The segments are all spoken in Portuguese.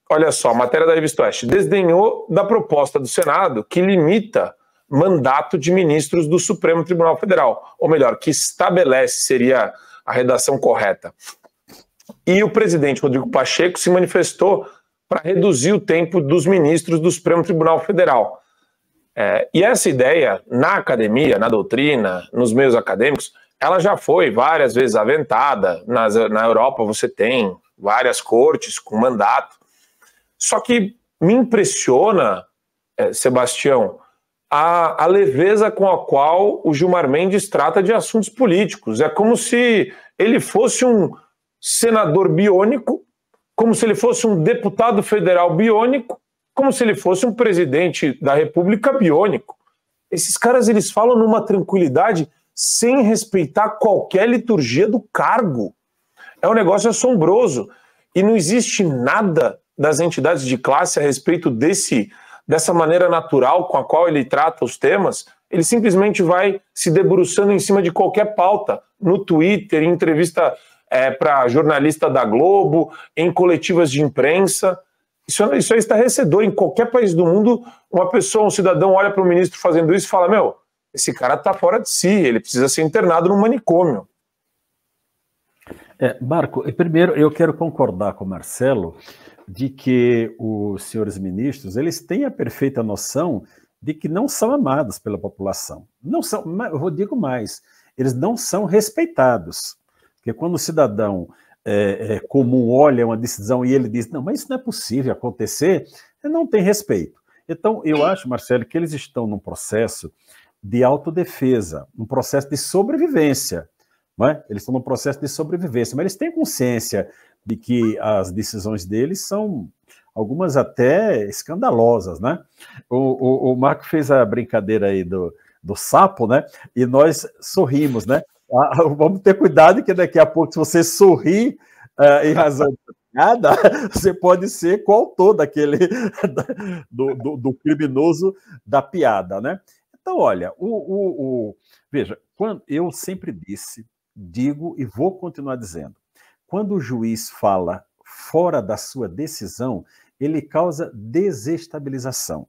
olha só, a matéria da Revista Oeste, desdenhou da proposta do Senado que limita mandato de ministros do Supremo Tribunal Federal, ou melhor, que estabelece, seria a redação correta. E o presidente Rodrigo Pacheco se manifestou para reduzir o tempo dos ministros do Supremo Tribunal Federal. E essa ideia, na academia, na doutrina, nos meios acadêmicos, ela já foi várias vezes aventada. Na Europa você tem várias cortes com mandato. Só que me impressiona, Sebastião, a leveza com a qual o Gilmar Mendes trata de assuntos políticos. É como se ele fosse um senador biônico, como se ele fosse um deputado federal biônico, como se ele fosse um presidente da República biônico. Esses caras, eles falam numa tranquilidade sem respeitar qualquer liturgia do cargo. É um negócio assombroso. E não existe nada das entidades de classe a respeito dessa maneira natural com a qual ele trata os temas. Ele simplesmente vai se debruçando em cima de qualquer pauta, no Twitter, em entrevista para jornalista da Globo, em coletivas de imprensa. Isso é estarrecedor. Em qualquer país do mundo, uma pessoa, um cidadão, olha para o ministro fazendo isso e fala: meu, esse cara está fora de si, ele precisa ser internado num manicômio. Marco, primeiro eu quero concordar com o Marcelo de que os senhores ministros, eles têm a perfeita noção de que não são amados pela população. Não são, eu digo mais, eles não são respeitados. Porque quando o cidadão comum olha uma decisão e ele diz: não, mas isso não é possível acontecer, ele não tem respeito. Então, eu acho, Marcelo, que eles estão num processo de autodefesa, um processo de sobrevivência. Não é? Eles estão num processo de sobrevivência, mas eles têm consciência de que as decisões deles são algumas até escandalosas, né? O Marco fez a brincadeira aí do sapo, né? E nós sorrimos, né? Vamos ter cuidado que daqui a pouco, se você sorrir em razão de nada, você pode ser coautor daquele do criminoso da piada, né? Então, olha, veja, eu sempre digo e vou continuar dizendo, quando o juiz fala fora da sua decisão, ele causa desestabilização.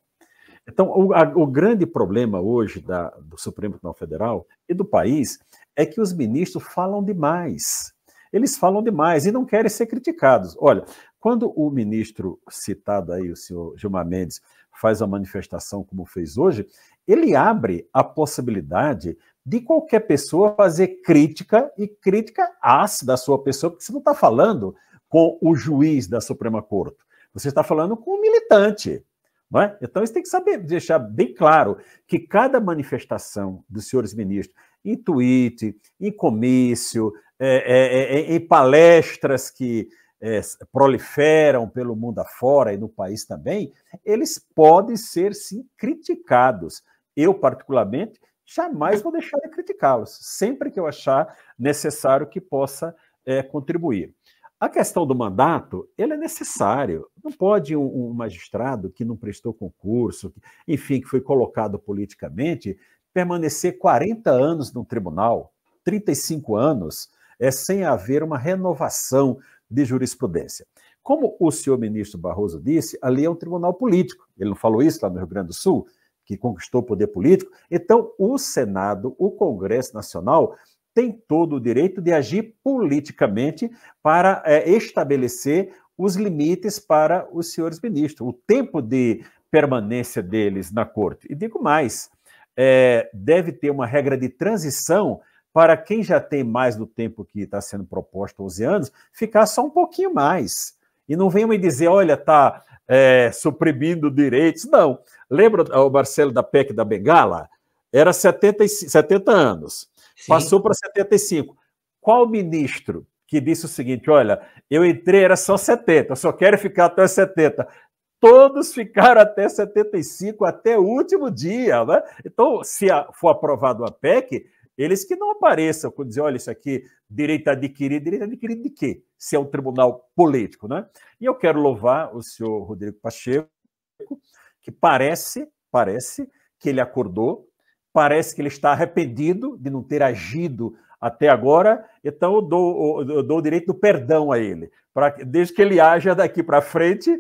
Então, o grande problema hoje do Supremo Tribunal Federal e do país é que os ministros falam demais. Eles falam demais e não querem ser criticados. Olha, quando o ministro citado aí, o senhor Gilmar Mendes, faz uma manifestação como fez hoje, ele abre a possibilidade de qualquer pessoa fazer crítica, e crítica ácida à sua pessoa, porque você não está falando com o juiz da Suprema Corte, você está falando com um militante. Não é? Então, isso tem que saber, deixar bem claro que cada manifestação dos senhores ministros, em tweet, em comício, em palestras que proliferam pelo mundo afora e no país também, eles podem ser, sim, criticados. Eu, particularmente, jamais vou deixar de criticá-los, sempre que eu achar necessário que possa contribuir. A questão do mandato, ele é necessário. Não pode um magistrado que não prestou concurso, enfim, que foi colocado politicamente, permanecer 40 anos no tribunal, 35 anos, sem haver uma renovação de jurisprudência. Como o senhor ministro Barroso disse, ali é um tribunal político. Ele não falou isso lá no Rio Grande do Sul, que conquistou o poder político? Então, o Senado, o Congresso Nacional, tem todo o direito de agir politicamente para estabelecer os limites para os senhores ministros, o tempo de permanência deles na corte. E digo mais, deve ter uma regra de transição para quem já tem mais do tempo que está sendo proposto, 11 anos, ficar só um pouquinho mais. E não venham me dizer: olha, está suprimindo direitos. Não. Lembra o Marcelo da PEC da Bengala? Era 70 anos. Sim. Passou para 75. Qual ministro que disse o seguinte: olha, eu entrei, era só 70, eu só quero ficar até 70. Todos ficaram até 75, até o último dia. Né? Então, se for aprovado a PEC, eles que não apareçam com dizer: olha, isso aqui, direito adquirido de quê? Se é um tribunal político. Né? E eu quero louvar o senhor Rodrigo Pacheco, que parece que ele acordou, parece que ele está arrependido de não ter agido até agora, então eu dou o direito do perdão a ele, desde que ele haja daqui para frente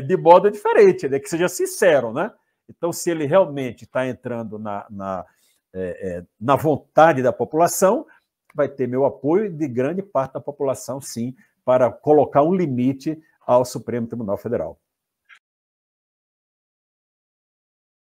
de modo diferente, né? Que seja sincero, né? Então, se ele realmente está entrando na vontade da população, vai ter meu apoio de grande parte da população, sim, para colocar um limite ao Supremo Tribunal Federal.